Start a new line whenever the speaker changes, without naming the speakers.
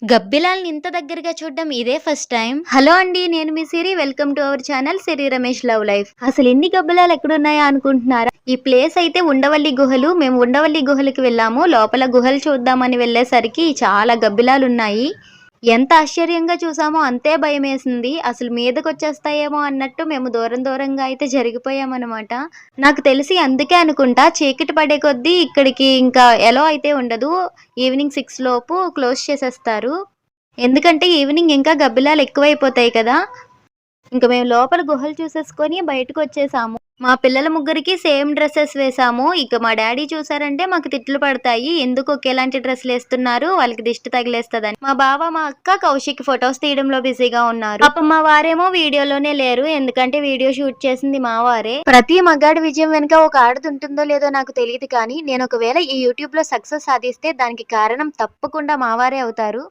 గబ్బిలాల్ని ఇంత దగ్గరగా చూడడం ఇదే ఫస్ట్ టైం. హలో అండి, నేను మీ Siri. Welcome to our channel Siri Ramesh love life. అసలు ఎన్ని గబ్బిలాలు ఎక్కడున్నాయా అనుకుంటున్నారా? ఈ ప్లేస్ అయితే ఉండవల్లి గుహలు. మేము ఉండవల్లి గుహలకి వెళ్ళాము. లోపల గుహలు చూద్దామని వెళ్ళేసరికి చాలా గబ్బిలాలు ఉన్నాయి. ఎంత ఆశ్చర్యంగా చూసామో అంతే భయమేసింది. అసలు మీదకొచ్చేస్తాయేమో అన్నట్టు మేము దూరం దూరంగా అయితే జరిగిపోయామనమాట. నాకు తెలిసి అందుకే అనుకుంటా చీకటి పడే కొద్దీ ఇక్కడికి ఇంకా ఎలో అయితే ఉండదు. ఈవినింగ్ 6 లోపు క్లోజ్ చేసేస్తారు. ఎందుకంటే ఈవినింగ్ ఇంకా గబ్బిలాలు ఎక్కువైపోతాయి కదా! ఇంక మేము లోపల గుహలు చూసేసుకొని బయటకొచ్చేసాము. మా పిల్లల ముగ్గురికి సేమ్ డ్రెసెస్ వేసాము. ఇక మా డ్యాడీ చూసారంటే మాకు తిట్లు పడతాయి. ఎందుకు ఒకేలాంటి డ్రెస్సులేస్తున్నారు? వాళ్ళకి దిష్టి తగిలేస్తదని. మా బావ, మా అక్క కౌశిక్ ఫోటోస్ తీయడంలో బిజీగా ఉన్నారు. పాపం మా వారేమో వీడియోలోనే లేరు. ఎందుకంటే వీడియో షూట్ చేసింది మా వారే. ప్రతి మగాడి విజయం వెనుక ఒక ఆడది ఉంటుందో లేదో నాకు తెలియదు కానీ, నేను ఒకవేళ ఈ యూట్యూబ్‌లో సక్సెస్ సాధిస్తే దానికి కారణం తప్పకుండా మా వారే అవుతారు.